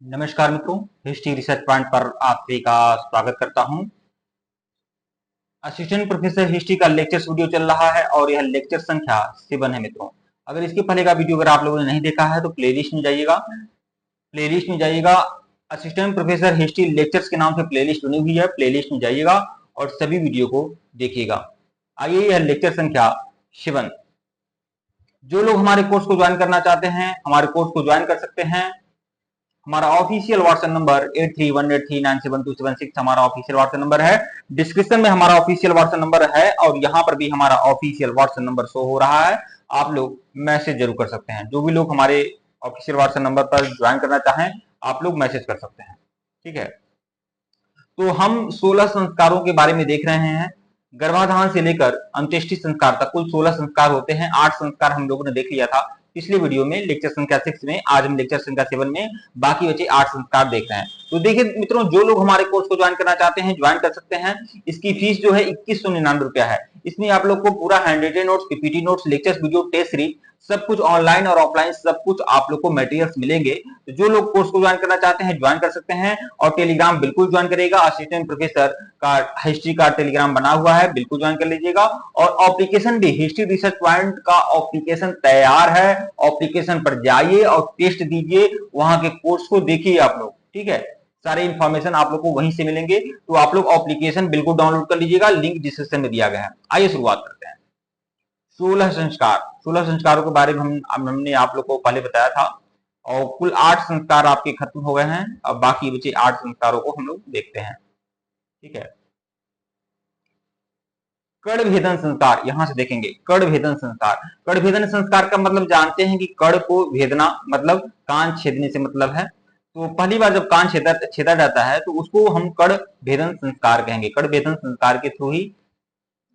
नमस्कार मित्रों, history research point पर आप सभी का स्वागत करता हूं। असिस्टेंट प्रोफेसर हिस्ट्री का लेक्चर्स वीडियो चल रहा है और यह लेक्चर संख्या 7 है मित्रों। अगर इसके पहले का वीडियो अगर आप लोगों ने नहीं देखा है तो प्लेलिस्ट में जाइएगा। असिस्टेंट प्रोफेसर हिस्ट्री लेक्चर्स के नाम से प्लेलिस्ट बनी हुई है, प्लेलिस्ट में जाइएगा और सभी वीडियो को देखिएगा। आइए, यह लेक्चर संख्या 7। जो लोग हमारे कोर्स को ज्वाइन करना चाहते हैं हमारे कोर्स को ज्वाइन कर सकते हैं। हमारा ऑफिशियल व्हाट्सएप नंबर 8318397276 हमारा ऑफिशियल व्हाट्सएप नंबर है। डिस्क्रिप्शन में हमारा ऑफिशियल व्हाट्सएप नंबर है और यहाँ पर भी हमारा ऑफिशियल व्हाट्सएप नंबर शो हो रहा है। आप लोग मैसेज जरूर कर सकते हैं। जो भी लोग हमारे ऑफिशियल व्हाट्सएप नंबर पर ज्वाइन करना चाहें आप लोग मैसेज कर सकते हैं। ठीक है, तो हम 16 संस्कारों के बारे में देख रहे हैं। गर्भाधान से लेकर अंत्येष्टि संस्कार तक कुल 16 संस्कार होते हैं। 8 संस्कार हम लोगों ने देख लिया था पिछले वीडियो में, लेक्चर संख्या 6 में। आज हम लेक्चर संख्या 7 में बाकी बचे 8 संस्कार देख रहे हैं। तो देखिए मित्रों, जो लोग हमारे कोर्स को ज्वाइन करना चाहते हैं ज्वाइन कर सकते हैं। इसकी फीस जो है 2199 रुपया है। इसमें आप लोग को पूरा handwritten notes, PPT notes, lectures video, test series सब कुछ ऑनलाइन और ऑफलाइन सब कुछ आप लोग को मटेरियल्स मिलेंगे। तो जो लोग कोर्स को ज्वाइन करना चाहते हैं ज्वाइन कर सकते हैं और टेलीग्राम बिल्कुल ज्वाइन करेगा। असिस्टेंट प्रोफेसर का हिस्ट्री का टेलीग्राम बना हुआ है, बिल्कुल ज्वाइन कर लीजिएगा। और एप्लीकेशन भी हिस्ट्री रिसर्च पॉइंट का एप्लीकेशन तैयार है। एप्लीकेशन पर जाइए और टेस्ट दीजिए, वहां के कोर्स को देखिए आप लोग। ठीक है, सारे इंफॉर्मेशन आप लोग को वहीं से मिलेंगे। तो आप लोग एप्लीकेशन बिल्कुल डाउनलोड कर लीजिएगा, लिंक डिस्क्रिप्शन में दिया गया है। आइए शुरुआत करते हैं। 16 संस्कारों के बारे में हमने आप लोग को पहले बताया था और कुल 8 संस्कार आपके खत्म हो गए हैं। अब बाकी बचे 8 संस्कारों को हम लोग देखते हैं। ठीक है, कण भेदन संस्कार यहां से देखेंगे। कण भेदन संस्कार, कण भेदन संस्कार का मतलब जानते हैं कि कण को भेदना मतलब कान छेदने से मतलब है। तो पहली बार जब कान छेदा जाता है तो उसको हम कण भेदन संस्कार कहेंगे। कण भेदन संस्कार के थ्रू ही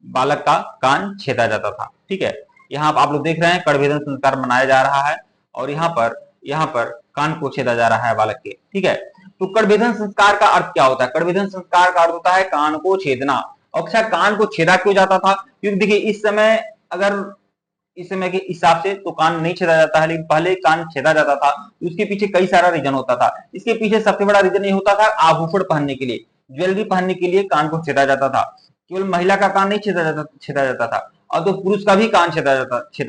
बालक का कान छेदा जाता था। ठीक है, यहाँ आप लोग देख रहे हैं कणभेदन संस्कार मनाया जा रहा है और यहाँ पर कान को छेदा जा रहा है बालक के। ठीक है, तो कणभेदन संस्कार का अर्थ क्या होता है? कणभेदन संस्कार का अर्थ होता है कान को छेदना। और अच्छा, कान को छेदा क्यों जाता था? क्योंकि देखिए इस समय के हिसाब से तो कान नहीं छेदा जाता है, लेकिन पहले कान छेदा जाता था। उसके पीछे कई सारा रीजन होता था। इसके पीछे सबसे बड़ा रीजन ये होता था आभूषण पहनने के लिए, ज्वेलरी पहनने के लिए कान को छेदा जाता था। केवल महिला का कान नहीं छेदा जाता था और तो पुरुष का भी कान छेदा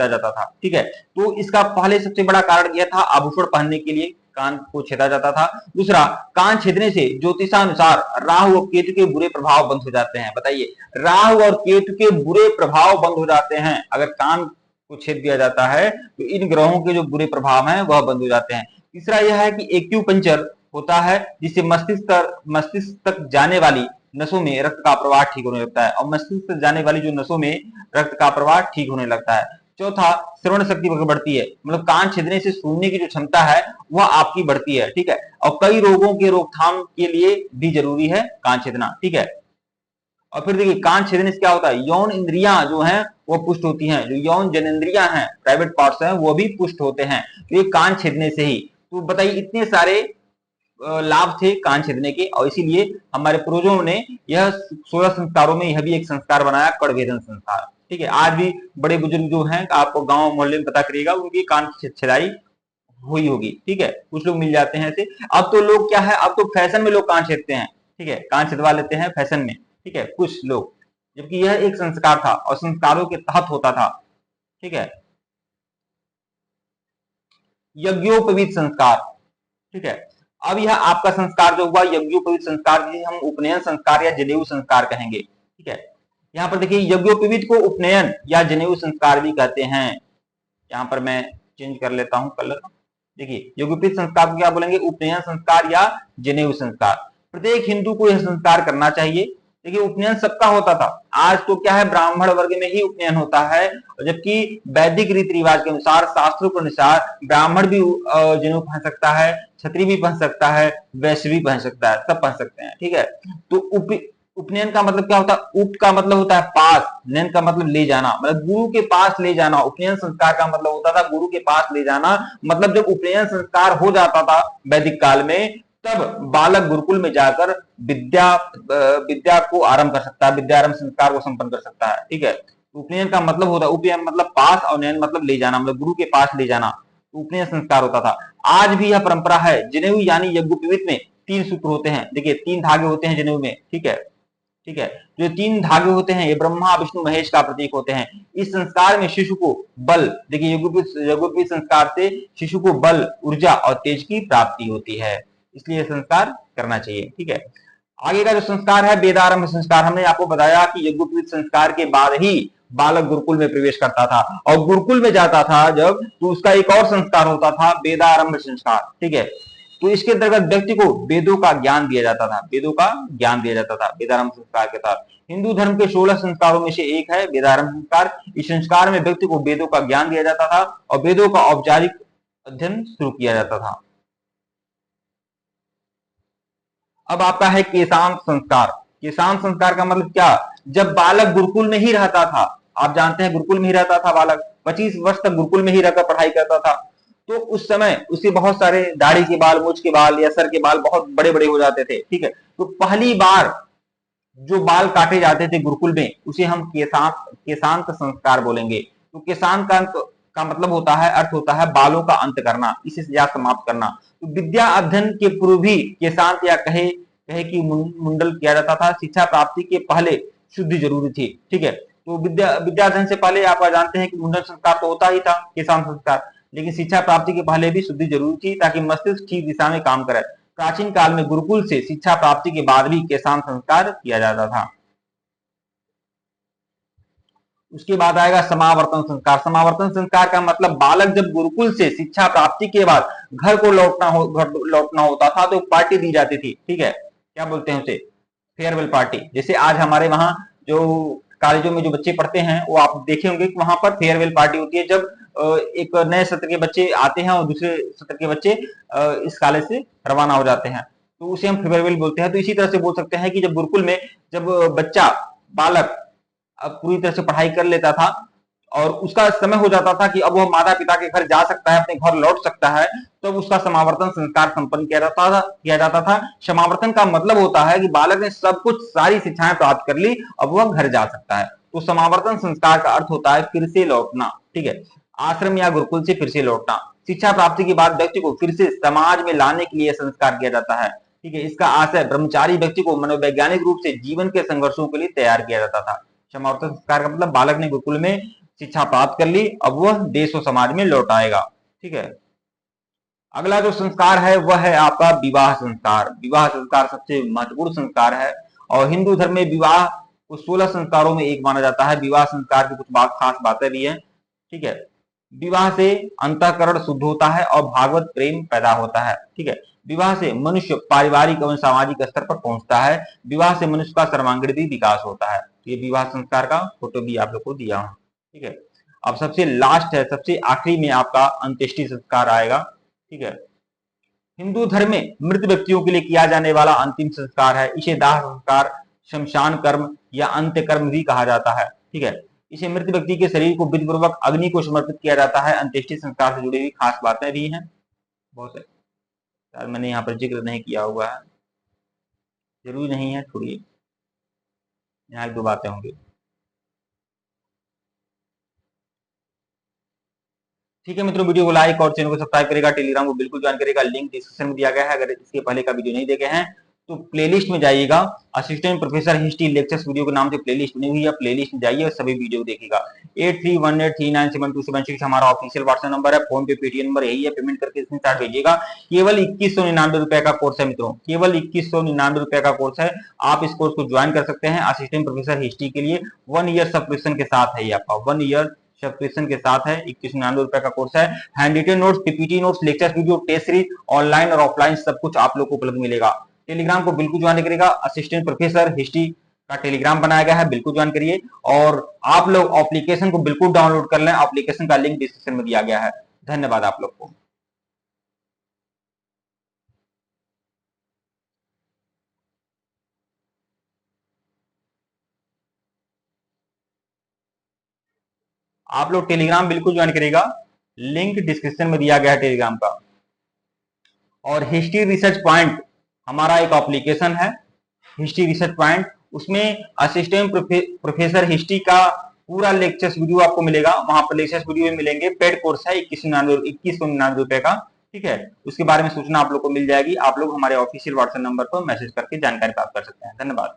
जाता था। ठीक है, तो इसका पहले सबसे बड़ा कारण यह था आभूषण पहनने के लिए कान को छेदा जाता था। दूसरा, कान छेदने से ज्योतिषानुसार राहु और केतु के बुरे प्रभाव बंद हो जाते हैं। बताइए, राहु और केतु के बुरे प्रभाव बंद हो जाते हैं। अगर कान को छेद दिया जाता है तो इन ग्रहों के जो बुरे प्रभाव हैं वह बंद हो जाते हैं। तीसरा यह है कि एक्यूपंक्चर होता है जिससे मस्तिष्क तक जाने वाली नसों में रक्त का प्रवाह ठीक होने लगता है और मस्तिष्क तक जाने वाली जो नसों में रक्त का प्रवाह ठीक होने लगता है। चौथा, श्रवण शक्ति बढ़ती है, मतलब कान छेदने से सुनने की जो क्षमता है वह आपकी बढ़ती है। ठीक है, और कई रोगों के रोकथाम के लिए भी जरूरी है कान छेदना। ठीक है, और फिर देखिए कान छेदने से क्या होता है, यौन इंद्रियां जो हैं वो पुष्ट होती हैं। जो यौन जनेंद्रियां हैं, प्राइवेट पार्ट्स हैं, वो भी पुष्ट होते हैं तो ये कान छेदने से ही। तो बताइए, इतने सारे लाभ थे कान छेदने के और इसीलिए हमारे पूर्वजों ने यह 16 संस्कारों में यह भी एक संस्कार बनाया, कणभेदन संस्कार। ठीक है, आज भी बड़े बुजुर्ग जो हैं आपको गांव मोहल्ले में पता करिएगा उनकी कान छेदाई हुई होगी। ठीक है, कुछ लोग मिल जाते हैं ऐसे। अब तो लोग क्या है, अब तो फैशन में लोग कान छेदते हैं। ठीक है, कान छेदवा लेते हैं फैशन में। ठीक है, कुछ लोग, जबकि यह एक संस्कार था और संस्कारों के तहत होता था। ठीक है, यज्ञोपवीत संस्कार। ठीक है, अब यह आपका संस्कार जो हुआ यज्ञोपवीत संस्कार, जिसे हम उपनयन संस्कार या जनेऊ संस्कार कहेंगे। ठीक है, यहाँ पर देखिए यज्ञोपवीत को उपनयन या जनेऊ संस्कार भी कहते हैं। यहाँ पर मैं चेंज कर लेता हूं कलर। देखिए यज्ञोपवीत संस्कार को क्या बोलेंगे, उपनयन संस्कार या जनेऊ संस्कार। प्रत्येक हिंदू को यह संस्कार करना चाहिए। देखिए उपनयन सबका होता था, आज तो क्या है ब्राह्मण वर्ग में ही उपनयन होता है, जबकि वैदिक रीति रिवाज के अनुसार, शास्त्रों के अनुसार ब्राह्मण भी जनेऊ पहन सकता है, छत्री भी पहन सकता है, वैश्य भी पहन सकता है, सब पहन सकते हैं। ठीक है, तो उपनयन का मतलब क्या होता है, उप का मतलब होता है पास, नयन का मतलब ले जाना, मतलब गुरु के पास ले जाना। उपनयन संस्कार का मतलब होता था गुरु के पास ले जाना। मतलब जब उपनयन संस्कार हो जाता था वैदिक काल में, तब बालक गुरुकुल में जाकर विद्या को आरंभ कर सकता है, विद्यारंभ संस्कार को संपन्न कर सकता है। ठीक है, उपनयन का मतलब होता है, उपनयन मतलब पास और नयन मतलब ले जाना, मतलब गुरु के पास ले जाना। उपनयन संस्कार होता था। आज भी यह परंपरा है। जनेऊ यानी यज्ञोपवीत में 3 सूत्र होते हैं। देखिए 3 धागे होते हैं जनेऊ में, ठीक है, ठीक है। जो 3 धागे होते हैं ये ब्रह्मा विष्णु महेश का प्रतीक होते हैं। इस संस्कार में शिशु को बल, देखिए यज्ञोपवीत संस्कार से शिशु को बल, ऊर्जा और तेज की प्राप्ति होती है, इसलिए यह संस्कार करना चाहिए, ठीक है। आगे का जो संस्कार है वेदारंभ संस्कार, हमने आपको बताया कि यज्ञोपवीत संस्कार के बाद ही बालक गुरुकुल में प्रवेश करता था और गुरुकुल में जाता था जब, तो उसका एक और संस्कार होता था वेदारंभ संस्कार, ठीक है। तो इसके अंतर्गत व्यक्ति को वेदों का ज्ञान दिया जाता था, वेदों का ज्ञान दिया जाता था वेदारंभ संस्कार के तहत। हिंदू धर्म के 16 संस्कारों में से एक है वेदारंभ संस्कार। इस संस्कार में व्यक्ति को वेदों का ज्ञान दिया जाता था और वेदों का औपचारिक अध्ययन शुरू किया जाता था। अब आपका है केशांत संस्कार। केशांत संस्कार का मतलब क्या? जब बालक गुरुकुल में ही रहता था, आप जानते हैं गुरुकुल में ही रहता था बालक, 25 वर्ष तक गुरुकुल में ही रहकर पढ़ाई करता था, तो उस समय उसे बहुत सारे दाढ़ी के बाल, मूंछ के बाल या सर के बाल बहुत बड़े बड़े हो जाते थे, ठीक है। तो पहली बार जो बाल काटे जाते थे गुरुकुल में उसे हम केशांत संस्कार बोलेंगे। तो केशांत का मतलब होता है, अर्थ होता है बालों का अंत करना, इसे या समाप्त करना। तो विद्या अध्ययन के पूर्व भी केशांत या कहे कि मुंडल किया जाता था। शिक्षा प्राप्ति के पहले शुद्धि जरूरी थी, ठीक है। तो विद्या अध्ययन से पहले आप जानते हैं कि मुंडन संस्कार तो होता ही था, केशांत संस्कार, लेकिन शिक्षा प्राप्ति के पहले भी शुद्धि जरूरी थी ताकि मस्तिष्क ठीक दिशा में काम करे। प्राचीन काल में गुरुकुल से शिक्षा प्राप्ति के बाद भी केशांत संस्कार किया जाता था। उसके बाद आएगा समावर्तन संस्कार। समावर्तन संस्कार का मतलब बालक जब गुरुकुल से शिक्षा प्राप्ति के बाद घर को लौटना होता था तो पार्टी दी जाती थी, ठीक है। क्या बोलते हैं उसे? Farewell party. जैसे आज हमारे वहां जो कॉलेजों में जो बच्चे पढ़ते हैं वो आप देखे होंगे कि वहां पर फेयरवेल पार्टी होती है, जब एक नए सत्र के बच्चे आते हैं और दूसरे सत्र के बच्चे इस कॉलेज से रवाना हो जाते हैं, तो उसे हम फेयरवेल बोलते हैं। तो इसी तरह से बोल सकते हैं कि जब गुरुकुल में जब बच्चा बालक पूरी तरह से पढ़ाई कर लेता था और उसका समय हो जाता था कि अब वह माता पिता के घर जा सकता है, अपने घर लौट सकता है, तो उसका समावर्तन संस्कार संपन्न किया जाता था। समावर्तन का मतलब होता है कि बालक ने सब कुछ, सारी शिक्षाएं प्राप्त कर ली, अब वह घर जा सकता है। तो समावर्तन संस्कार का अर्थ होता है फिर से लौटना, ठीक है, आश्रम या गुरुकुल से फिर से लौटना। शिक्षा प्राप्ति के बाद व्यक्ति को फिर से समाज में लाने के लिए संस्कार किया जाता है, ठीक है। इसका आशय ब्रह्मचारी व्यक्ति को मनोवैज्ञानिक रूप से जीवन के संघर्षों के लिए तैयार किया जाता था। समावर्तन संस्कार का मतलब बालक ने गुरुकुल में शिक्षा प्राप्त कर ली, अब वह देश और समाज में लौट आएगा, ठीक है। अगला जो संस्कार है वह है आपका विवाह संस्कार। विवाह संस्कार सबसे महत्वपूर्ण संस्कार है और हिंदू धर्म में विवाह को 16 संस्कारों में एक माना जाता है। विवाह संस्कार की कुछ खास बातें भी हैं, ठीक है। विवाह से अंतःकरण शुद्ध होता है और भागवत प्रेम पैदा होता है, ठीक है। विवाह से मनुष्य पारिवारिक एवं सामाजिक स्तर पर पहुंचता है। विवाह से मनुष्य का सर्वांगीण भी विकास होता है। ये विवाह संस्कार का फोटो भी आप लोग को दिया हूं, ठीक है। अब सबसे लास्ट है, सबसे आखिरी में आपका अंत्येष्टि संस्कार आएगा, ठीक है। हिंदू धर्म में मृत व्यक्तियों के लिए किया जाने वाला अंतिम संस्कार है। इसे दाह संस्कार, शमशान कर्म या अंत्य कर्म भी कहा जाता है, ठीक है। इसे मृत व्यक्ति के शरीर को विधि पूर्वक अग्नि को समर्पित किया जाता है। अंत्येष्टि संस्कार से जुड़ी हुई खास बातें भी हैं बहुत है, शायद मैंने यहाँ पर जिक्र नहीं किया हुआ है, जरूरी नहीं है, छोड़िए, यहाँ एक दो बातें होंगी, ठीक है मित्रों। वीडियो को लाइक और चैनल को सब्सक्राइब करेगा, टेलीग्राम को बिल्कुल ज्वाइन करेगा, लिंक डिस्क्रिप्शन में दिया गया है। अगर इसके पहले का वीडियो नहीं देखे हैं तो प्लेलिस्ट में जाइएगा, assistant professor history lectures video के नाम से प्लेलिस्ट बनी हुई है, प्लेलिस्ट में जाइए और सभी वीडियो देखिएगा। 8318397276 हमारा ऑफिशियल व्हाट्सएप नंबर है, फोन पे पेटीएम नंबर यही है, पेमेंट करके स्क्रीनशॉट भेजिएगा। केवल 2199 रुपए का कोर्स है मित्रों, केवल 2199 रुपए का कोर्स है। आप इस कोर्स को ज्वाइन कर सकते हैं असिस्टेंट प्रोफेसर हिस्ट्री के लिए। 1 ईयर सब्सक्रिप्शन के साथ है ये आपका, 1 ईयर सब्सक्रिप्शन के साथ है। 2199 रुपए का कोर्स है। Handwritten notes, PPT notes, lecture video, test series, online और ऑफलाइन सब कुछ आप लोग को उपलब्ध मिलेगा। टेलीग्राम को बिल्कुल ज्वाइन करेगा, असिस्टेंट प्रोफेसर हिस्ट्री का टेलीग्राम बनाया गया है, बिल्कुल ज्वाइन करिए। और आप लोग एप्लीकेशन को बिल्कुल डाउनलोड कर लें, एप्लीकेशन का लिंक डिस्क्रिप्शन में दिया गया है। धन्यवाद आप लोग को। आप लोग टेलीग्राम बिल्कुल ज्वाइन करेगा, लिंक डिस्क्रिप्शन में दिया गया है टेलीग्राम का। और हिस्ट्री रिसर्च पॉइंट हमारा एक एप्लीकेशन है, हिस्ट्री रिसर्च पॉइंट, उसमें असिस्टेंट प्रोफेसर हिस्ट्री का पूरा लेक्चर्स वीडियो आपको मिलेगा, वहां पर लेक्चर्स वीडियो में मिलेंगे। पेड कोर्स है 2199 का, ठीक है। उसके बारे में सूचना आप लोग को मिल जाएगी। आप लोग हमारे ऑफिशियल व्हाट्सएप नंबर पर मैसेज करके जानकारी प्राप्त कर सकते हैं। धन्यवाद।